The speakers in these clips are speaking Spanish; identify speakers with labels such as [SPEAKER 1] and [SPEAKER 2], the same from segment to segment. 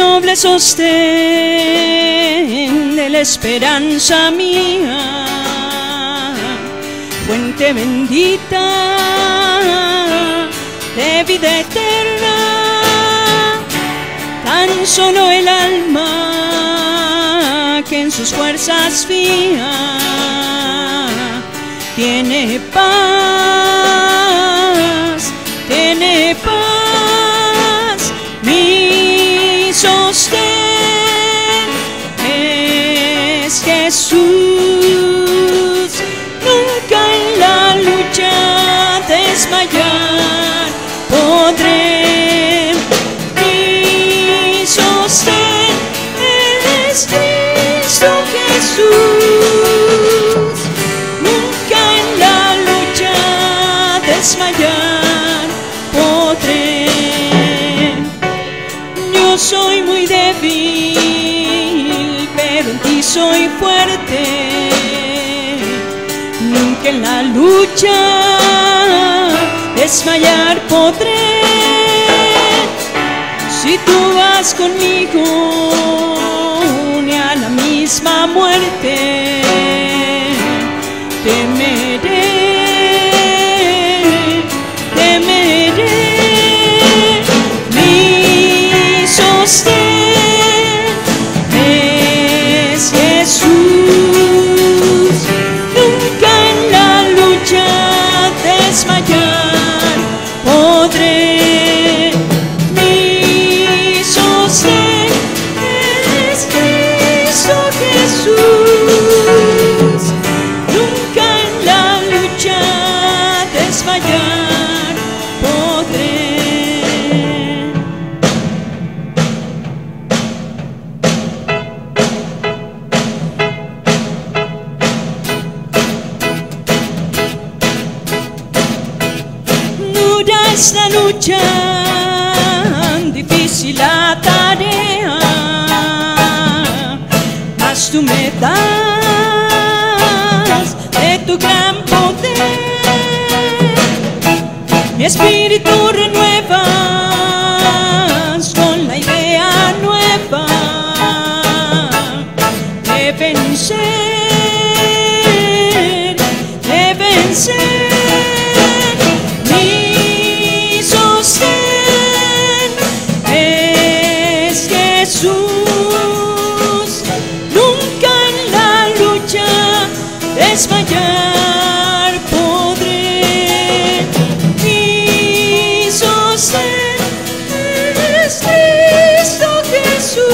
[SPEAKER 1] noble sostén de la esperanza mía, fuente bendita de vida eterna. Tan solo el alma que en sus fuerzas fía tiene paz, tiene paz. Mi sostén es Jesús. Nunca en la lucha desmayar podré. Mi sostén es Cristo Jesús. Nunca en la lucha desmayar podré. Yo soy muy débil, pero en ti soy fuerte. Nunca en la lucha desmayar podré. Si tú vas conmigo ni a la misma muerte, temeré, temeré. Mi sostén es Jesús. Nunca en la lucha desmayar podré. Mi sostén es Cristo Jesús. Nunca en la lucha desmayar podré. Dura es la lucha, difícil la tarea, mas tú me das de tu gran poder. Mi espíritu renuevas con la idea nueva de vencer, de vencer. Mi sostén es Jesús. Nunca en la lucha desmayar podré. Mi sostén es Cristo Jesús.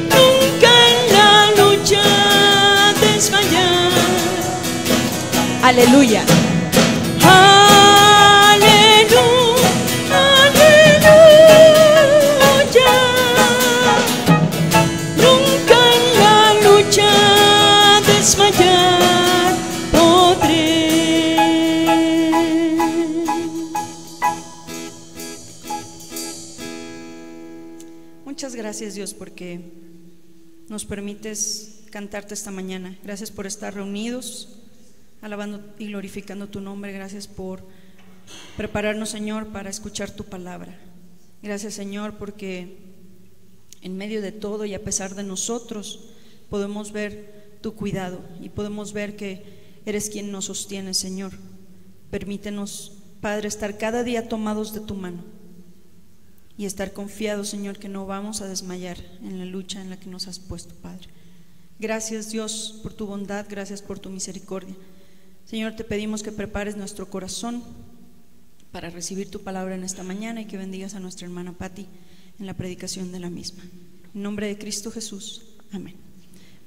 [SPEAKER 1] Nunca en la lucha desmayar. Aleluya. Aleluya, aleluya. Nunca en la lucha desmayar podré. Muchas gracias, Dios, porque nos permites cantarte esta mañana. Gracias por estar reunidos, alabando y glorificando tu nombre. Gracias por prepararnos, Señor, para escuchar tu palabra. Gracias, Señor, porque en medio de todo y a pesar de nosotros podemos ver tu cuidado y podemos ver que eres quien nos sostiene, Señor. Permítenos, Padre, estar cada día tomados de tu mano y estar confiados, Señor, que no vamos a desmayar en la lucha en la que nos has puesto, Padre. Gracias, Dios, por tu bondad, gracias por tu misericordia. Señor, te pedimos que prepares nuestro corazón para recibir tu palabra en esta mañana y que bendigas a nuestra hermana Patti en la predicación de la misma. En nombre de Cristo Jesús, amén.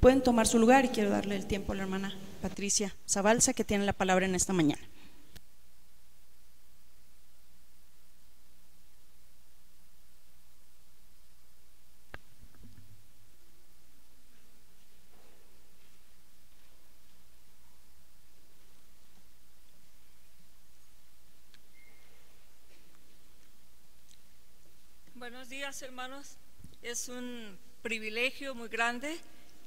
[SPEAKER 1] Pueden tomar su lugar y quiero darle el tiempo a la hermana Patricia Zabalza, que tiene la palabra en esta mañana.
[SPEAKER 2] Buenos días, hermanos. Es un privilegio muy grande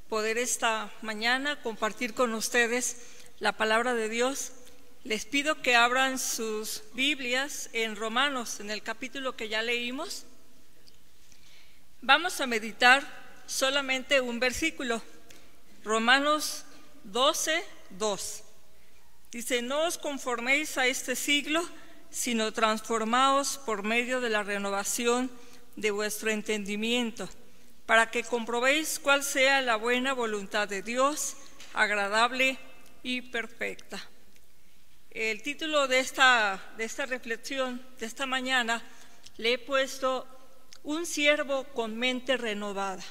[SPEAKER 2] poder esta mañana compartir con ustedes la palabra de Dios. Les pido que abran sus Biblias en Romanos, en el capítulo que ya leímos. Vamos a meditar solamente un versículo, Romanos 12:2. Dice: no os conforméis a este siglo, sino transformaos por medio de la renovación de vuestro entendimiento, para que comprobéis cuál sea la buena voluntad de Dios, agradable y perfecta. El título de esta reflexión de esta mañana le he puesto: un siervo con mente renovada.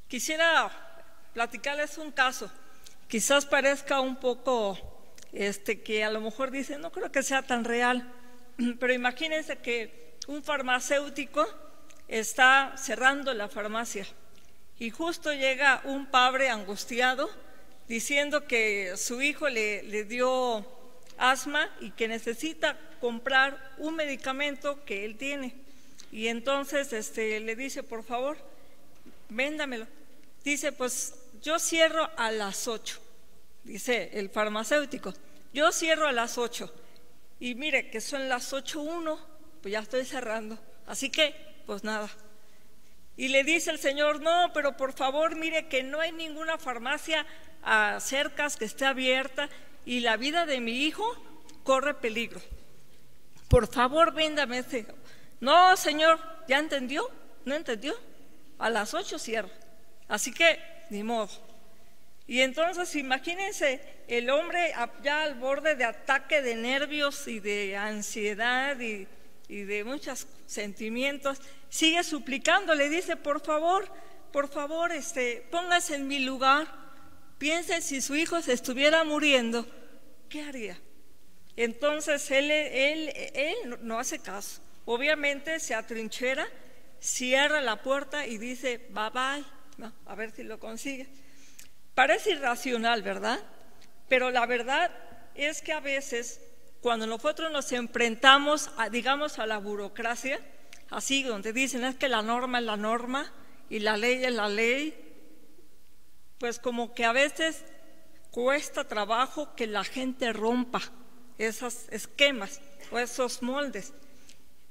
[SPEAKER 2] Quisiera platicarles un caso. Quizás parezca un poco que a lo mejor dicen, no creo que sea tan real, pero imagínense que un farmacéutico está cerrando la farmacia y justo llega un padre angustiado diciendo que su hijo le dio asma y que necesita comprar un medicamento que él tiene. Y entonces le dice: por favor, véndamelo. Dice: pues yo cierro a las 8. Dice el farmacéutico: yo cierro a las 8. Y mire que son las 8:01, pues ya estoy cerrando. Así que, pues nada. Y le dice el señor: no, pero por favor, mire que no hay ninguna farmacia cerca que esté abierta y la vida de mi hijo corre peligro. Por favor, véndame ese. No, señor, ¿ya entendió? ¿No entendió? A las 8 cierro. Así que, ni modo. Y entonces imagínense el hombre ya al borde de ataque de nervios y de ansiedad y de muchos sentimientos, sigue suplicando, le dice: por favor, póngase en mi lugar, piense si su hijo se estuviera muriendo, ¿qué haría? Entonces él no hace caso, obviamente se atrinchera, cierra la puerta y dice: bye bye, no, a ver si lo consigue. Parece irracional, ¿verdad? Pero la verdad es que a veces cuando nosotros nos enfrentamos digamos a la burocracia, así donde dicen es que la norma es la norma y la ley es la ley, pues como que a veces cuesta trabajo que la gente rompa esos esquemas o esos moldes.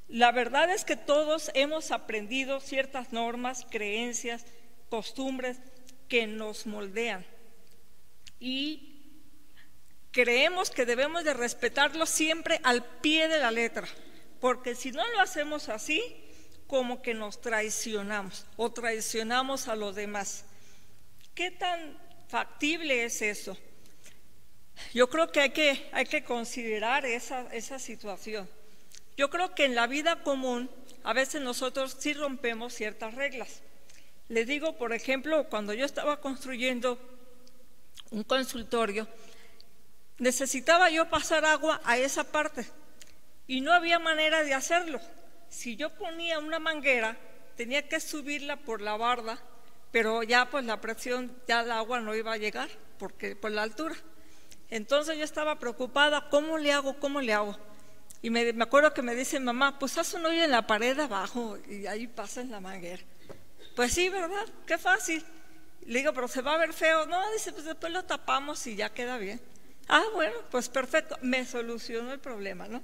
[SPEAKER 2] La verdad es que todos hemos aprendido ciertas normas, creencias, costumbres que nos moldean y creemos que debemos de respetarlo siempre al pie de la letra, porque si no lo hacemos así, como que nos traicionamos o traicionamos a los demás. ¿Qué tan factible es eso? Yo creo que hay que considerar esa situación. Yo creo que en la vida común a veces nosotros sí rompemos ciertas reglas. Les digo, por ejemplo, cuando yo estaba construyendo un consultorio, necesitaba yo pasar agua a esa parte y no había manera de hacerlo. Si yo ponía una manguera, tenía que subirla por la barda, pero ya pues la presión, ya el agua no iba a llegar porque por la altura. Entonces yo estaba preocupada, ¿cómo le hago? Y me acuerdo que me dice mamá: pues haz un hoyo en la pared de abajo y ahí pasas la manguera. Pues sí, ¿verdad? Qué fácil. Le digo: pero se va a ver feo. No, dice: pues después lo tapamos y ya queda bien. Ah, bueno, pues perfecto, me solucionó el problema, ¿no?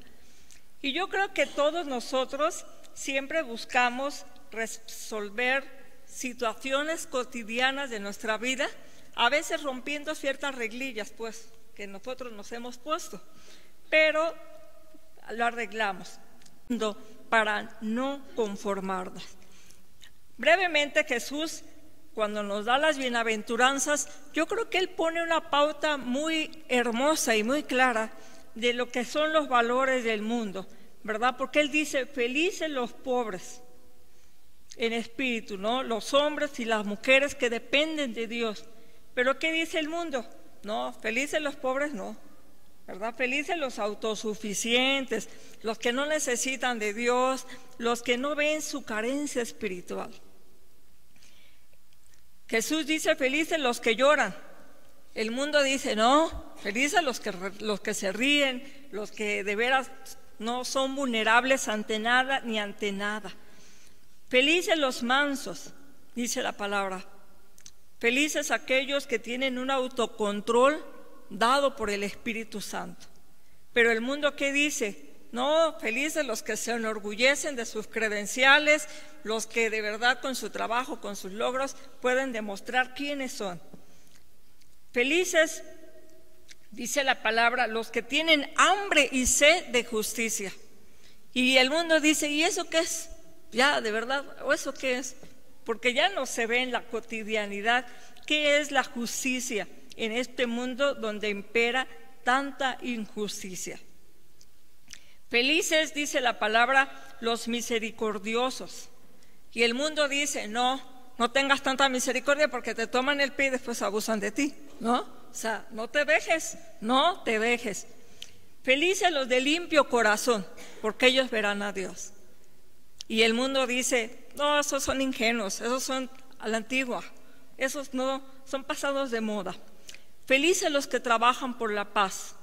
[SPEAKER 2] Y yo creo que todos nosotros siempre buscamos resolver situaciones cotidianas de nuestra vida, a veces rompiendo ciertas reglillas, pues, que nosotros nos hemos puesto, pero lo arreglamos para no conformarnos. Brevemente, Jesús, cuando nos da las bienaventuranzas, yo creo que Él pone una pauta muy hermosa y muy clara de lo que son los valores del mundo, ¿verdad? Porque Él dice: felices los pobres en espíritu, ¿no? Los hombres y las mujeres que dependen de Dios. Pero ¿qué dice el mundo? No, felices los pobres no, ¿verdad? Felices los autosuficientes, los que no necesitan de Dios, los que no ven su carencia espiritual. Jesús dice: felices los que lloran. El mundo dice: no, felices los que se ríen, los que de veras no son vulnerables ante nada ni ante nada. Felices los mansos, dice la palabra. Felices aquellos que tienen un autocontrol dado por el Espíritu Santo. Pero el mundo, ¿qué dice? No, felices los que se enorgullecen de sus credenciales, los que de verdad con su trabajo, con sus logros, pueden demostrar quiénes son. Felices, dice la palabra, los que tienen hambre y sed de justicia. Y el mundo dice, ¿y eso qué es? Ya, de verdad, ¿o eso qué es? Porque ya no se ve en la cotidianidad qué es la justicia en este mundo donde impera tanta injusticia. Felices, dice la palabra, los misericordiosos. Y el mundo dice, no tengas tanta misericordia porque te toman el pie y después abusan de ti, ¿no? O sea, no te dejes. Felices los de limpio corazón, porque ellos verán a Dios. Y el mundo dice, no, esos son ingenuos, esos son a la antigua, esos no, son pasados de moda. Felices los que trabajan por la paz.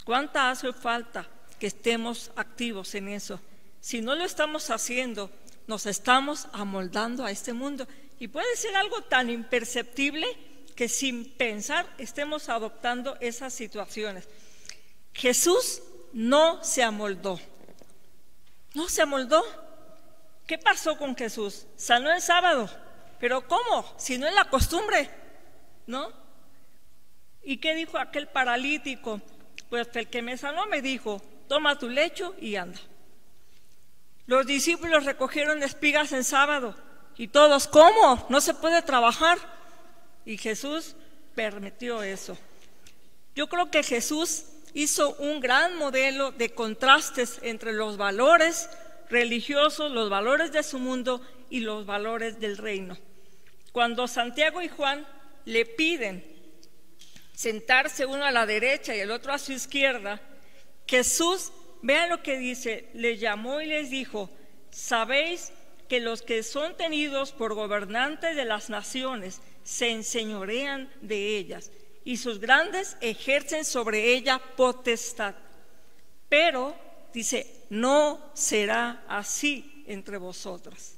[SPEAKER 2] ¿Cuánta hace falta que estemos activos en eso? Si no lo estamos haciendo, nos estamos amoldando a este mundo. Y puede ser algo tan imperceptible que sin pensar estemos adoptando esas situaciones. Jesús no se amoldó. ¿Qué pasó con Jesús? Sanó el sábado. ¿Pero cómo? Si no es la costumbre, ¿no? ¿Y qué dijo aquel paralítico? Pues el que me sanó me dijo, toma tu lecho y anda. Los discípulos recogieron espigas en sábado y todos, ¿cómo? No se puede trabajar. Y Jesús permitió eso. Yo creo que Jesús hizo un gran modelo de contrastes entre los valores religiosos, los valores de su mundo y los valores del reino. Cuando Santiago y Juan le piden sentarse uno a la derecha y el otro a su izquierda, Jesús, vean lo que dice, les llamó y les dijo, ¿sabéis que los que son tenidos por gobernantes de las naciones se enseñorean de ellas y sus grandes ejercen sobre ella potestad? Pero, dice, no será así entre vosotros.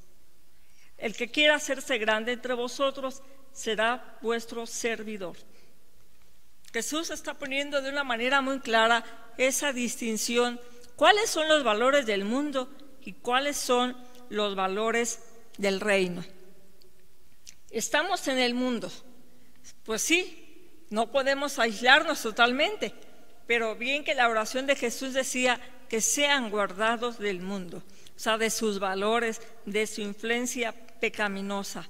[SPEAKER 2] El que quiera hacerse grande entre vosotros será vuestro servidor. Jesús está poniendo de una manera muy clara esa distinción, cuáles son los valores del mundo y cuáles son los valores del reino. ¿Estamos en el mundo? Pues sí, no podemos aislarnos totalmente, pero bien que la oración de Jesús decía que sean guardados del mundo, o sea, de sus valores, de su influencia pecaminosa.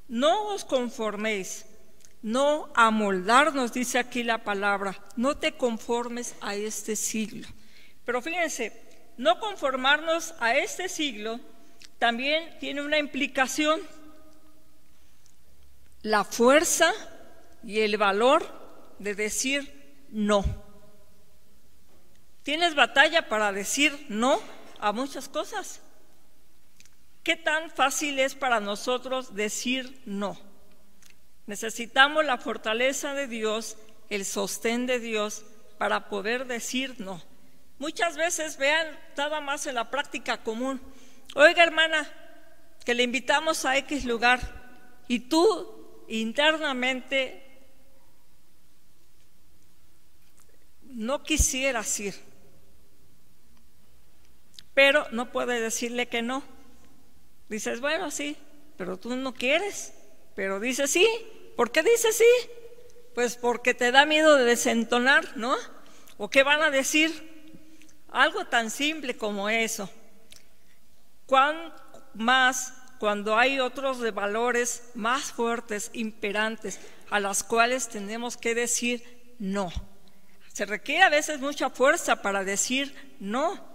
[SPEAKER 2] No os conforméis, no amoldarnos, dice aquí la palabra, no te conformes a este siglo. Pero fíjense, no conformarnos a este siglo también tiene una implicación. La fuerza y el valor de decir no. ¿Tienes batalla para decir no a muchas cosas? ¿Qué tan fácil es para nosotros decir no? Necesitamos la fortaleza de Dios, el sostén de Dios para poder decir no. Muchas veces, vean, nada más en la práctica común. Oiga, hermana, que le invitamos a X lugar y tú internamente no quisieras ir, pero no puedes decirle que no. Dices, bueno, sí, pero tú no quieres, pero dices sí. ¿Por qué dices sí? Pues porque te da miedo de desentonar, ¿no? ¿O qué van a decir? Algo tan simple como eso. ¿Cuán más cuando hay otros de valores más fuertes, imperantes, a las cuales tenemos que decir no? Se requiere a veces mucha fuerza para decir no.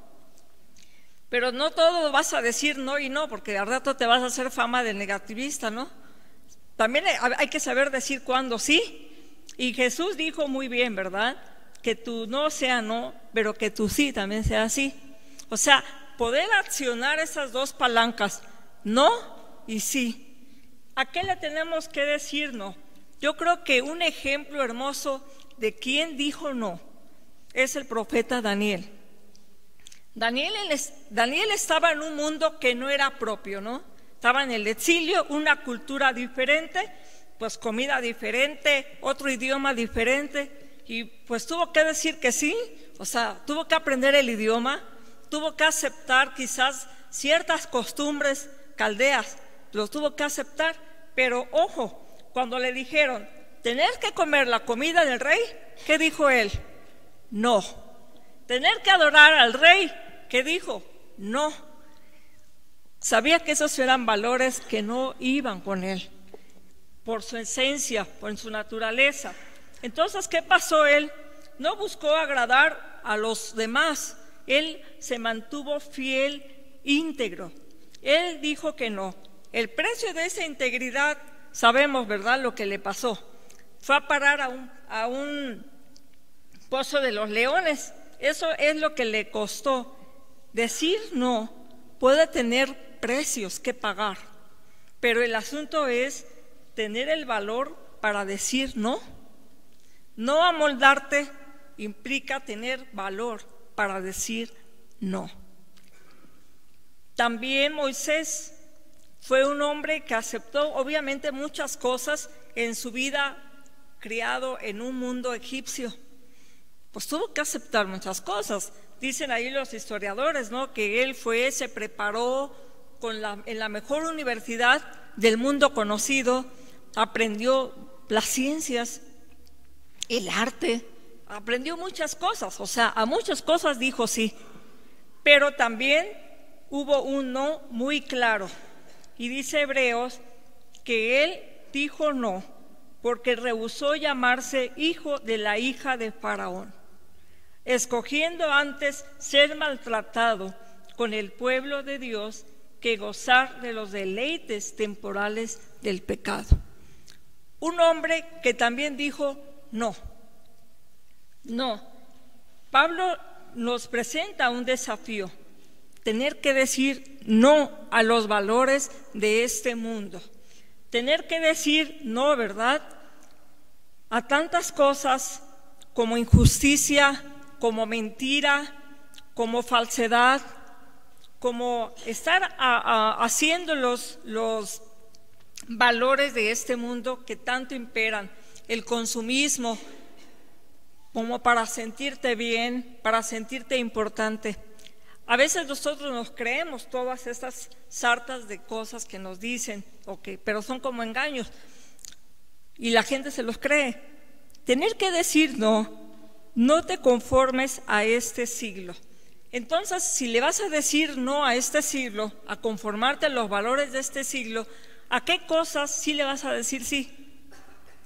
[SPEAKER 2] Pero no todo vas a decir no y no, porque al rato te vas a hacer fama de negativista, ¿no? También hay que saber decir cuándo sí. Y Jesús dijo muy bien, ¿verdad? Que tu no sea no, pero que tu sí también sea sí. O sea, poder accionar esas dos palancas, no y sí. ¿A qué le tenemos que decir no? Yo creo que un ejemplo hermoso de quién dijo no es el profeta Daniel. Daniel estaba en un mundo que no era propio, ¿no? Estaba en el exilio, una cultura diferente, pues comida diferente, otro idioma diferente, y pues tuvo que decir que sí, O sea, tuvo que aprender el idioma, tuvo que aceptar quizás ciertas costumbres caldeas, los tuvo que aceptar, pero ojo, cuando le dijeron, ¿tener que comer la comida del rey? ¿Qué dijo él? No. ¿Tener que adorar al rey? ¿Qué dijo? No. Sabía que esos eran valores que no iban con él, por su esencia, por su naturaleza. Entonces, ¿qué pasó él? No buscó agradar a los demás, él se mantuvo fiel, íntegro. Él dijo que no. El precio de esa integridad, sabemos, ¿verdad?, lo que le pasó. Fue a parar a un pozo de los leones. Eso es lo que le costó. Decir no puede tener precios que pagar, pero el asunto es tener el valor para decir no. No amoldarte implica tener valor para decir no. También Moisés fue un hombre que aceptó obviamente muchas cosas en su vida, criado en un mundo egipcio. Pues tuvo que aceptar muchas cosas. Dicen ahí los historiadores, ¿no?, que él se preparó en la mejor universidad del mundo conocido, aprendió las ciencias, el arte, aprendió muchas cosas, o sea, a muchas cosas dijo sí, pero también hubo un no muy claro. Y dice Hebreos que él dijo no porque rehusó llamarse hijo de la hija de Faraón, escogiendo antes ser maltratado con el pueblo de Dios que gozar de los deleites temporales del pecado. Un hombre que también dijo no. Pablo nos presenta un desafío: tener que decir no a los valores de este mundo, tener que decir no, ¿verdad?, a tantas cosas como injusticia, como mentira, como falsedad, como estar haciendo los valores de este mundo que tanto imperan, el consumismo, como para sentirte bien, para sentirte importante. A veces nosotros nos creemos todas estas sartas de cosas que nos dicen, pero son como engaños, y la gente se los cree. Tener que decir no te conformes a este siglo. Entonces, si le vas a decir no a este siglo, a conformarte a los valores de este siglo, ¿a qué cosas sí le vas a decir sí?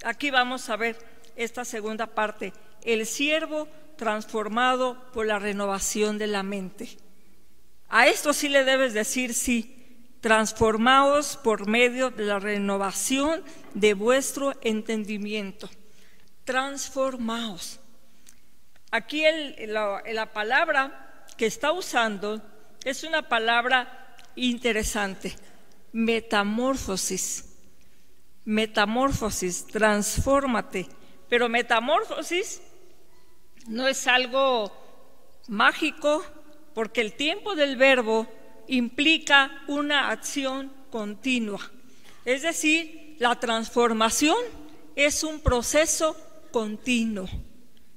[SPEAKER 2] Aquí vamos a ver esta segunda parte: el siervo transformado por la renovación de la mente. A esto sí le debes decir sí. Transformaos por medio de la renovación de vuestro entendimiento. Transformaos. Aquí la palabra que está usando es una palabra interesante: metamorfosis. Metamorfosis, transfórmate. Pero metamorfosis no es algo mágico, porque el tiempo del verbo implica una acción continua. Es decir, la transformación es un proceso continuo.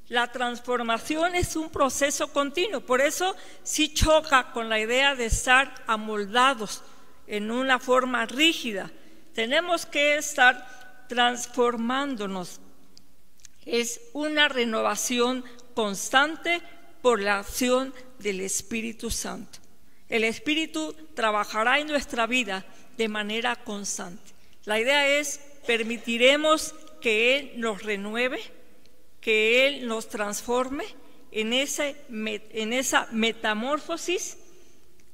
[SPEAKER 2] La transformación es un proceso continuo. Por eso sí choca con la idea de estar amoldados en una forma rígida. Tenemos que estar transformándonos. Es una renovación constante por la acción del Espíritu Santo. El Espíritu trabajará en nuestra vida de manera constante. La idea es: permitiremos que Él nos renueve, que Él nos transforme en esa metamorfosis.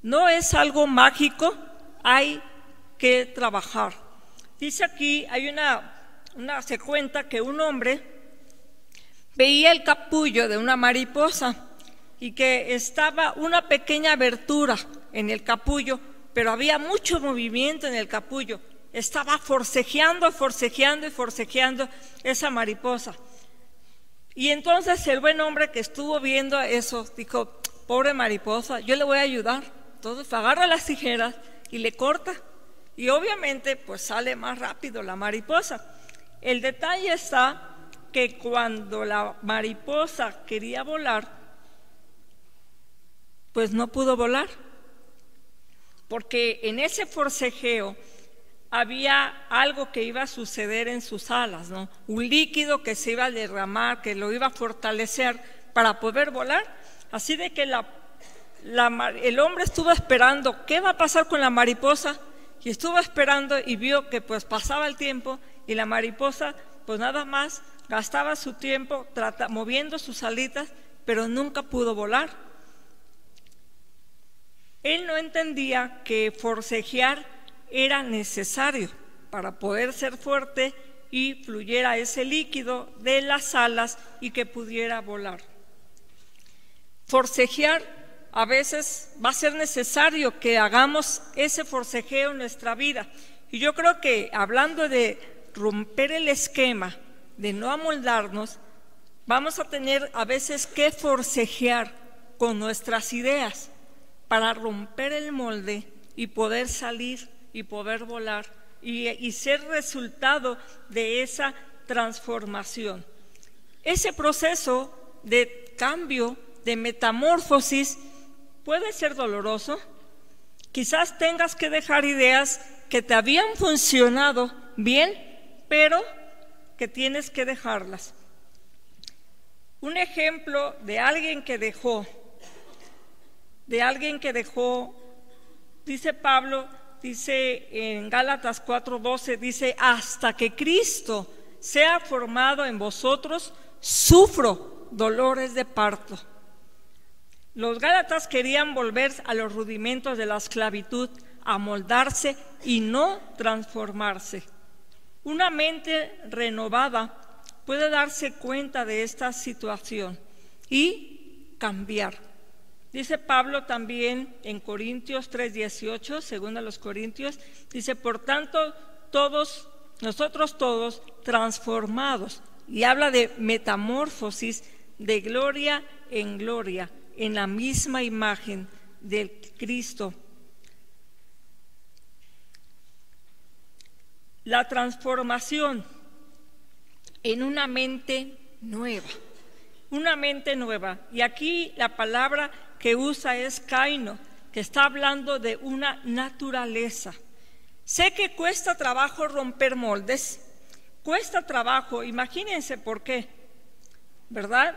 [SPEAKER 2] No es algo mágico, hay que trabajar. Dice aquí, se cuenta que un hombre veía el capullo de una mariposa y que estaba una pequeña abertura en el capullo, pero había mucho movimiento en el capullo. Estaba forcejeando esa mariposa. Y entonces el buen hombre que estuvo viendo eso dijo: pobre mariposa, yo le voy a ayudar. Entonces agarra las tijeras y le corta, y obviamente pues sale más rápido la mariposa. El detalle está que cuando la mariposa quería volar, pues no pudo volar, porque en ese forcejeo había algo que iba a suceder en sus alas, ¿no? Un líquido que se iba a derramar, que lo iba a fortalecer para poder volar. Así de que el hombre estuvo esperando qué va a pasar con la mariposa, y estuvo esperando y vio que pues pasaba el tiempo y la mariposa pues nada más gastaba su tiempo moviendo sus alitas, pero nunca pudo volar. Él no entendía que forcejear era necesario para poder ser fuerte y fluyera ese líquido de las alas y que pudiera volar. Forcejear a veces va a ser necesario que hagamos ese forcejeo en nuestra vida. Y yo creo que hablando de romper el esquema, de no amoldarnos, vamos a tener a veces que forcejear con nuestras ideas para romper el molde y poder salir y poder volar y ser resultado de esa transformación. Ese proceso de cambio, de metamorfosis, puede ser doloroso. Quizás tengas que dejar ideas que te habían funcionado bien, pero que tienes que dejarlas. Un ejemplo de alguien que dejó, dice Pablo, dice en Gálatas 4:12, dice: hasta que Cristo sea formado en vosotros, sufro dolores de parto. Los gálatas querían volver a los rudimentos de la esclavitud, amoldarse y no transformarse. Una mente renovada puede darse cuenta de esta situación y cambiar. Dice Pablo también en Corintios 3:18, según a los Corintios, dice: por tanto, nosotros todos transformados, y habla de metamorfosis de gloria en gloria, en la misma imagen del Cristo. La transformación en una mente nueva, y aquí la palabra que usa es kaino, que está hablando de una naturaleza. Sé que cuesta trabajo romper moldes, cuesta trabajo, imagínense por qué, ¿verdad?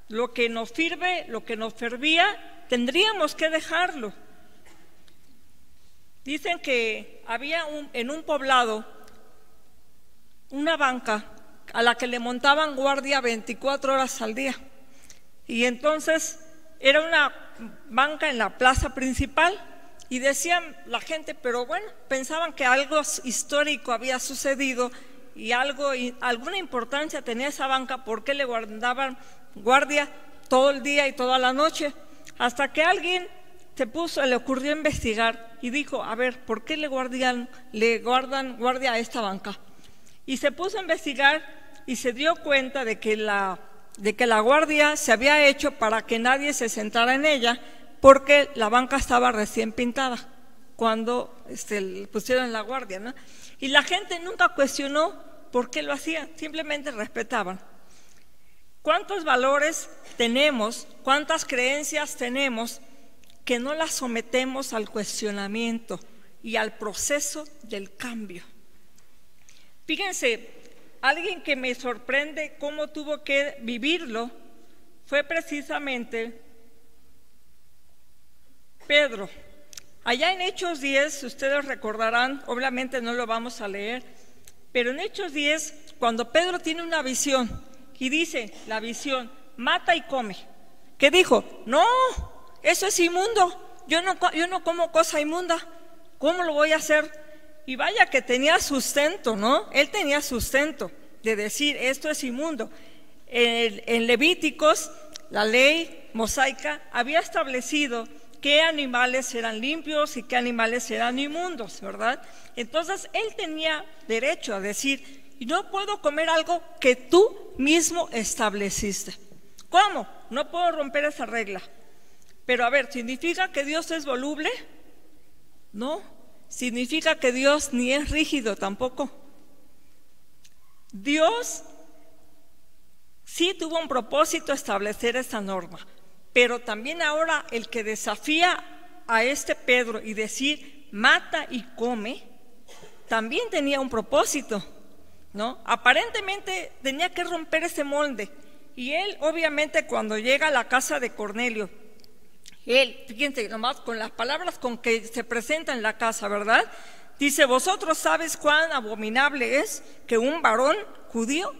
[SPEAKER 2] Lo que nos sirve, lo que nos servía, tendríamos que dejarlo. Dicen que había en un poblado una banca a la que le montaban guardia 24 horas al día. Y entonces era una banca en la plaza principal y decían la gente, pero bueno, pensaban que algo histórico había sucedido y alguna importancia tenía esa banca, porque le guardaban guardia todo el día y toda la noche, hasta que alguien le ocurrió investigar y dijo: a ver, ¿por qué le guardan guardia a esta banca? Y se puso a investigar y se dio cuenta de que la guardia se había hecho para que nadie se sentara en ella, porque la banca estaba recién pintada cuando pusieron la guardia, ¿no? Y la gente nunca cuestionó por qué lo hacían, simplemente respetaban. ¿Cuántos valores tenemos, cuántas creencias tenemos que no las sometemos al cuestionamiento y al proceso del cambio? Fíjense, alguien que me sorprende cómo tuvo que vivirlo fue precisamente Pedro. Allá en Hechos 10, ustedes recordarán, obviamente no lo vamos a leer, pero en Hechos 10, cuando Pedro tiene una visión y dice la visión: mata y come. ¿Qué dijo? No, eso es inmundo, yo no como cosa inmunda, ¿cómo lo voy a hacer? Y vaya que tenía sustento, ¿no? Él tenía sustento de decir esto es inmundo. En Levíticos, la ley mosaica había establecido qué animales eran limpios y qué animales eran inmundos, ¿verdad? Entonces él tenía derecho a decir: no puedo comer algo que tú mismo estableciste. ¿Cómo? No puedo romper esa regla. Pero a ver, ¿significa que Dios es voluble? No, significa que Dios ni es rígido tampoco. Dios sí tuvo un propósito establecer esta norma, pero también ahora el que desafía a este Pedro y decir mata y come, también tenía un propósito, ¿no? Aparentemente tenía que romper ese molde. Y él, obviamente, cuando llega a la casa de Cornelio, él, fíjense nomás con las palabras con que se presenta en la casa, ¿verdad? Dice: vosotros sabéis cuán abominable es que un varón judío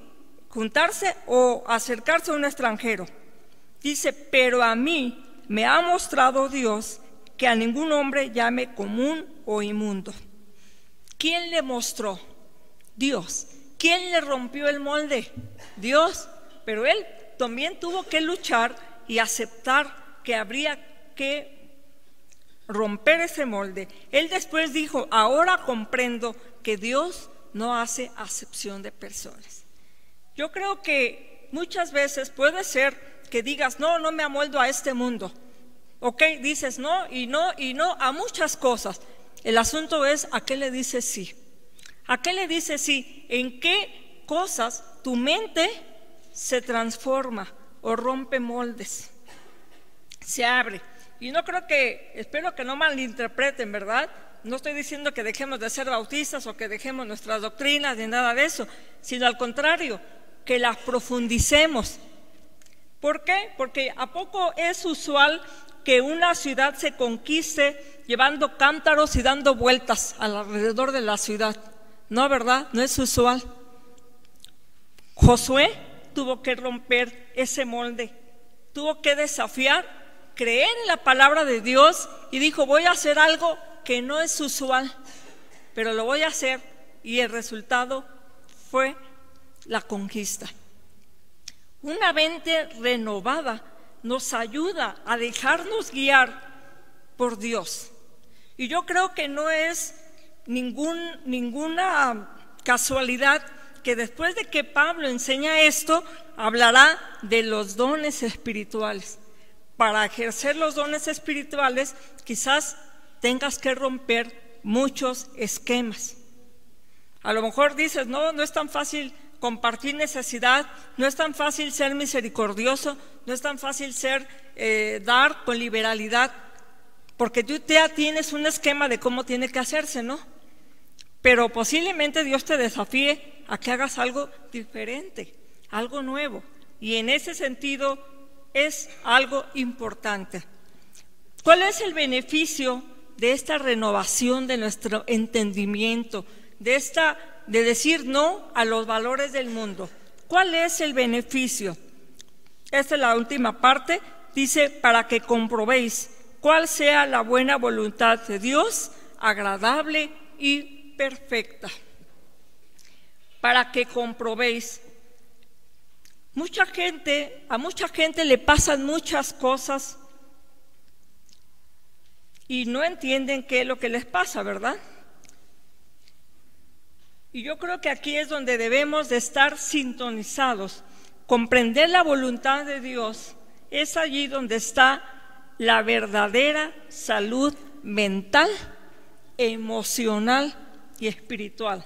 [SPEAKER 2] juntarse o acercarse a un extranjero. Dice: pero a mí me ha mostrado Dios que a ningún hombre llame común o inmundo. ¿Quién le mostró? Dios. ¿Quién le rompió el molde? Dios. Pero él también tuvo que luchar y aceptar que habría que romper ese molde. Él después dijo: ahora comprendo que Dios no hace acepción de personas. Yo creo que muchas veces puede ser que digas: no, no me amoldo a este mundo. Ok, dices no y no y no a muchas cosas. El asunto es: ¿a qué le dices sí? ¿A qué le dices sí? ¿En qué cosas tu mente se transforma o rompe moldes? Se abre. Y no creo que, espero que no malinterpreten, ¿verdad? No estoy diciendo que dejemos de ser bautistas o que dejemos nuestras doctrinas ni nada de eso, sino al contrario, que las profundicemos. ¿Por qué? Porque ¿a poco es usual que una ciudad se conquiste llevando cántaros y dando vueltas alrededor de la ciudad? No, ¿verdad? No es usual. Josué tuvo que romper ese molde, tuvo que desafiar, creer en la palabra de Dios y dijo: voy a hacer algo que no es usual, pero lo voy a hacer, y el resultado fue la conquista. Una mente renovada nos ayuda a dejarnos guiar por Dios. Y yo creo que no es ninguna casualidad que después de que Pablo enseña esto, hablará de los dones espirituales. Para ejercer los dones espirituales, quizás tengas que romper muchos esquemas. A lo mejor dices: no es tan fácil compartir necesidad, no es tan fácil ser misericordioso, no es tan fácil dar con liberalidad, porque tú ya tienes un esquema de cómo tiene que hacerse, ¿no? Pero posiblemente Dios te desafíe a que hagas algo diferente, algo nuevo, y en ese sentido es algo importante. ¿Cuál es el beneficio de esta renovación de nuestro entendimiento, de decir no a los valores del mundo? ¿Cuál es el beneficio? Esta es la última parte. Dice: para que comprobéis cuál sea la buena voluntad de Dios, agradable y perfecta. Para que comprobéis. A mucha gente le pasan muchas cosas y no entienden qué es lo que les pasa, ¿verdad? Y yo creo que aquí es donde debemos de estar sintonizados. Comprender la voluntad de Dios es allí donde está la verdadera salud mental, emocional y espiritual.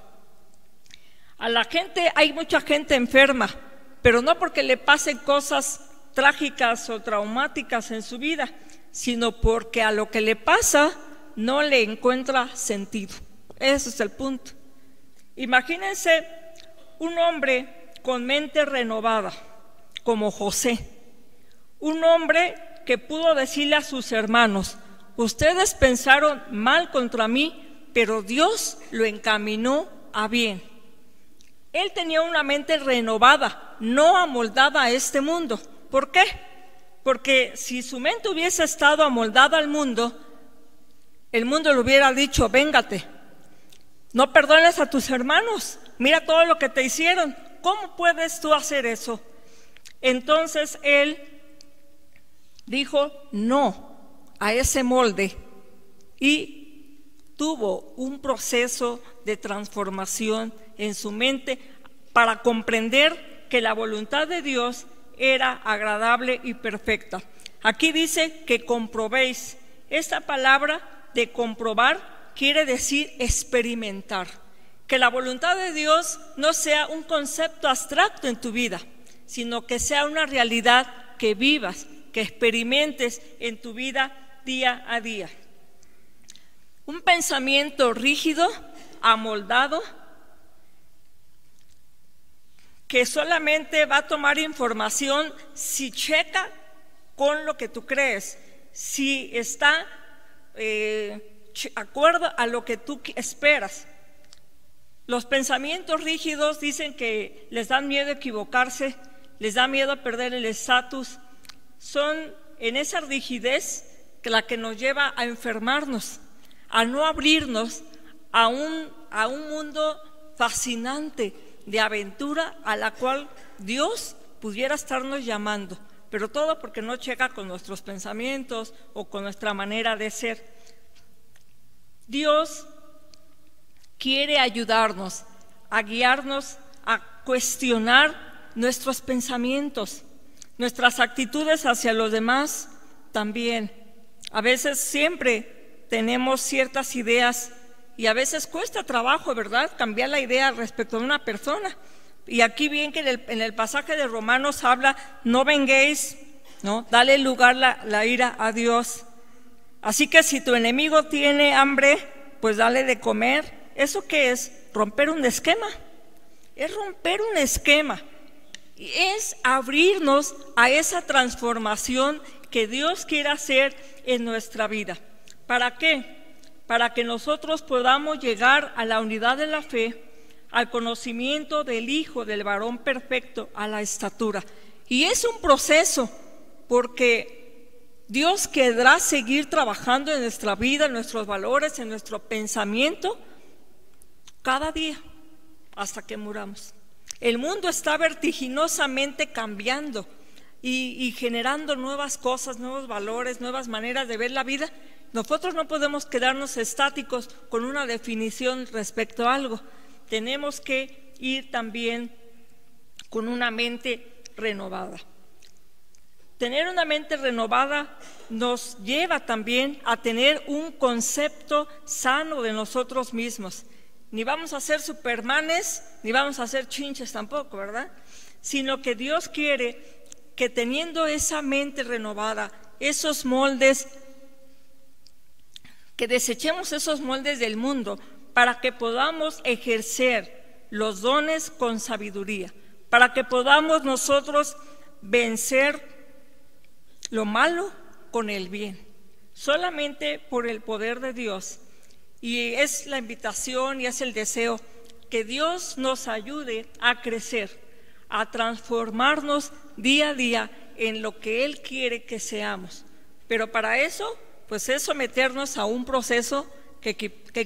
[SPEAKER 2] Hay mucha gente enferma, pero no porque le pasen cosas trágicas o traumáticas en su vida, sino porque a lo que le pasa no le encuentra sentido. Ese es el punto. Imagínense un hombre con mente renovada, como José, un hombre que pudo decirle a sus hermanos: ustedes pensaron mal contra mí, pero Dios lo encaminó a bien. Él tenía una mente renovada, no amoldada a este mundo. ¿Por qué? Porque si su mente hubiese estado amoldada al mundo, el mundo le hubiera dicho: véngate, no perdones a tus hermanos, mira todo lo que te hicieron, ¿cómo puedes tú hacer eso? Entonces él dijo no a ese molde y tuvo un proceso de transformación en su mente para comprender que la voluntad de Dios era agradable y perfecta. Aquí dice que comprobéis. Esta palabra de comprobar quiere decir experimentar. Que la voluntad de Dios no sea un concepto abstracto en tu vida, sino que sea una realidad que vivas, que experimentes en tu vida día a día. Un pensamiento rígido, amoldado, que solamente va a tomar información si checa con lo que tú crees, si está acuerdo a lo que tú esperas. Los pensamientos rígidos dicen que les dan miedo equivocarse, les da miedo perder el estatus. Son en esa rigidez que la que nos lleva a enfermarnos, a no abrirnos a un mundo fascinante de aventura a la cual Dios pudiera estarnos llamando, pero todo porque no checa con nuestros pensamientos o con nuestra manera de ser. Dios quiere ayudarnos, a guiarnos, a cuestionar nuestros pensamientos, nuestras actitudes hacia los demás también. A veces siempre tenemos ciertas ideas y a veces cuesta trabajo, ¿verdad?, cambiar la idea respecto a una persona. Y aquí bien que en el pasaje de Romanos habla, no venguéis, ¿no? Dale lugar la ira a Dios. Así que si tu enemigo tiene hambre, pues dale de comer. ¿Eso qué es? Romper un esquema. Es romper un esquema. Y es abrirnos a esa transformación que Dios quiere hacer en nuestra vida. ¿Para qué? Para que nosotros podamos llegar a la unidad de la fe, al conocimiento del Hijo, del varón perfecto, a la estatura. Y es un proceso, porque Dios querrá seguir trabajando en nuestra vida, en nuestros valores, en nuestro pensamiento, cada día, hasta que muramos. El mundo está vertiginosamente cambiando y generando nuevas cosas, nuevos valores, nuevas maneras de ver la vida. Nosotros no podemos quedarnos estáticos con una definición respecto a algo. Tenemos que ir también con una mente renovada. Tener una mente renovada nos lleva también a tener un concepto sano de nosotros mismos. Ni vamos a ser supermanes, ni vamos a ser chinches tampoco, ¿verdad? Sino que Dios quiere que teniendo esa mente renovada, esos moldes, que desechemos esos moldes del mundo para que podamos ejercer los dones con sabiduría, para que podamos nosotros vencer lo malo con el bien, solamente por el poder de Dios. Y es la invitación y es el deseo que Dios nos ayude a crecer, a transformarnos día a día en lo que Él quiere que seamos. Pero para eso, pues es someternos a un proceso que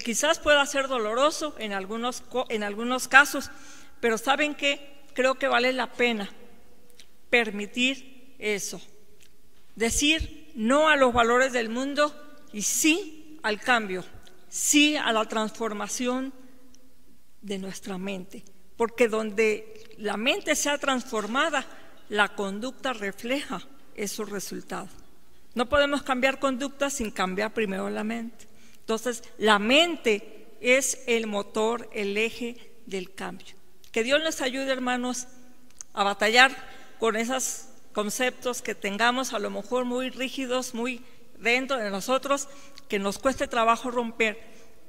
[SPEAKER 2] quizás pueda ser doloroso en algunos casos, pero ¿saben qué? Creo que vale la pena permitir eso. Decir no a los valores del mundo y sí al cambio, sí a la transformación de nuestra mente, porque donde la mente sea transformada, la conducta refleja esos resultados. No podemos cambiar conducta sin cambiar primero la mente. Entonces, la mente es el motor, el eje del cambio. Que Dios nos ayude, hermanos, a batallar con esos conceptos que tengamos a lo mejor muy rígidos, muy dentro de nosotros, que nos cueste trabajo romper,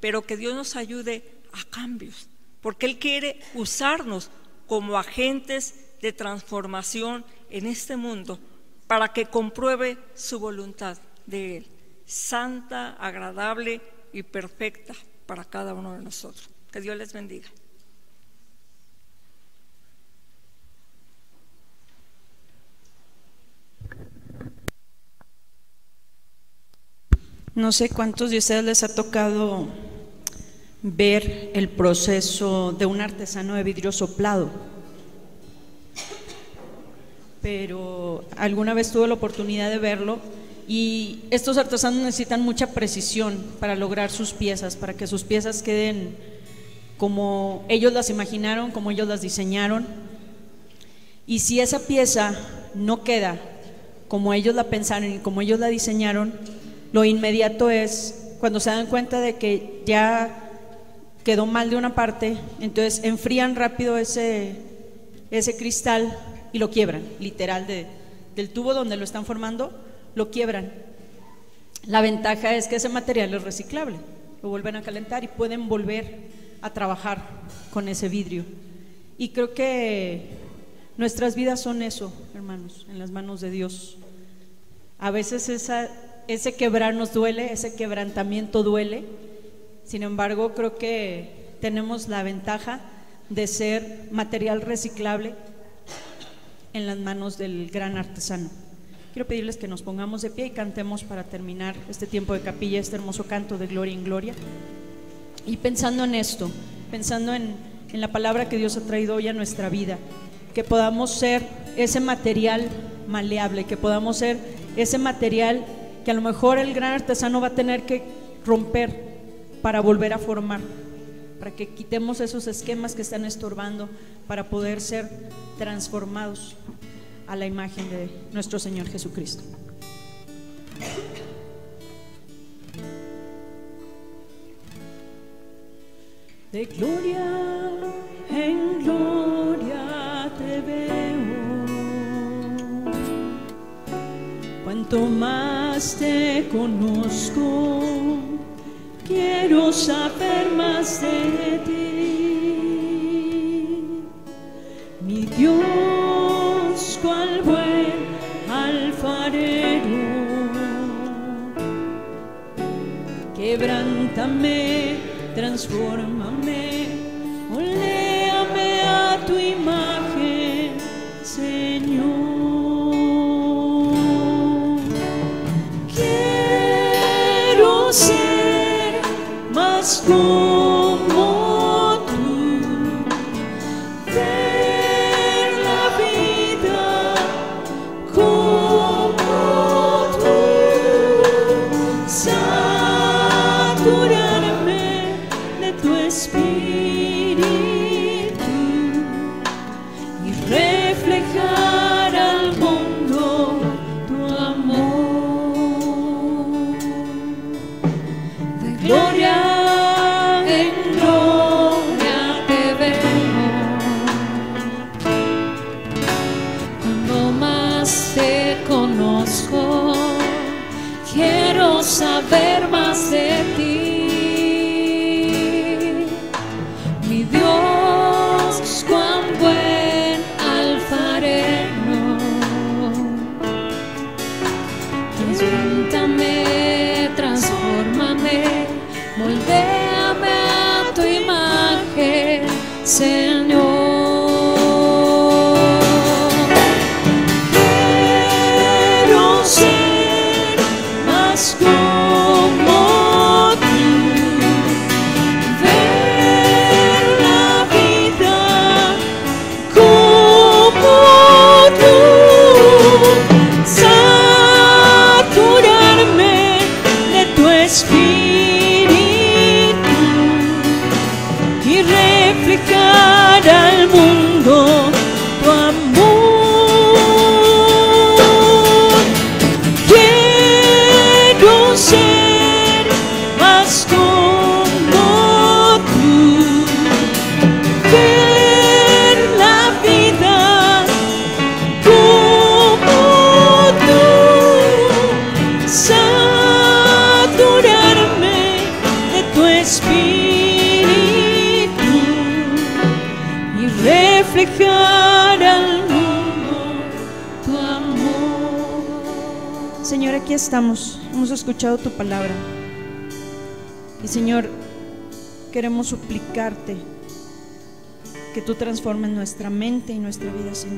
[SPEAKER 2] pero que Dios nos ayude a cambios, porque Él quiere usarnos como agentes de transformación en este mundo para que compruebe su voluntad de Él, santa, agradable y perfecta para cada uno de nosotros. Que Dios les bendiga.
[SPEAKER 1] No sé cuántos de ustedes les ha tocado ver el proceso de un artesano de vidrio soplado, pero alguna vez tuve la oportunidad de verlo, y estos artesanos necesitan mucha precisión para lograr sus piezas, para que sus piezas queden como ellos las imaginaron, como ellos las diseñaron. Y si esa pieza no queda como ellos la pensaron y como ellos la diseñaron, lo inmediato es cuando se dan cuenta de que ya quedó mal de una parte, entonces enfrían rápido ese cristal y lo quiebran, literal, del tubo donde lo están formando, lo quiebran. La ventaja es que ese material es reciclable, lo vuelven a calentar y pueden volver a trabajar con ese vidrio. Y creo que nuestras vidas son eso, hermanos, en las manos de Dios. A veces ese quebrar nos duele, ese quebrantamiento duele. Sin embargo, creo que tenemos la ventaja de ser material reciclable en las manos del gran artesano. Quiero pedirles que nos pongamos de pie y cantemos para terminar este tiempo de capilla, este hermoso canto de gloria en gloria. Y pensando en esto, pensando en la palabra que Dios ha traído hoy a nuestra vida, que podamos ser ese material maleable, que podamos ser ese material que a lo mejor el gran artesano va a tener que romper para volver a formar, para que quitemos esos esquemas que están estorbando, para poder ser transformados a la imagen de nuestro Señor Jesucristo. De gloria en gloria te veo, cuanto más te conozco, quiero saber más de ti, mi Dios, cual buen alfarero. Quebrántame, transfórmame, moléame a tu imagen, Señor. Quiero ser más como tú, ver la vida como tú, saturarme de tu espíritu y reflejar al mundo tu amor. De gloria en gloria te veo, cuando más te conozco, quiero saber más de ti, mi Dios, cuán buen alfarero. Quebrántame, transfórmame, moldéame a tu imagen, Señor. Quiero ser más como tú, ver la vida como tú, saturarme de tu espíritu y reflejar al mundo tu amor. Quiero ser más como tú, ver la vida como tú, saturarme de tu espíritu y reflejar al mundo tu amor. Señor, aquí estamos, hemos escuchado tu palabra y Señor, queremos suplicarte que tú transformes nuestra mente y nuestra vida, Señor.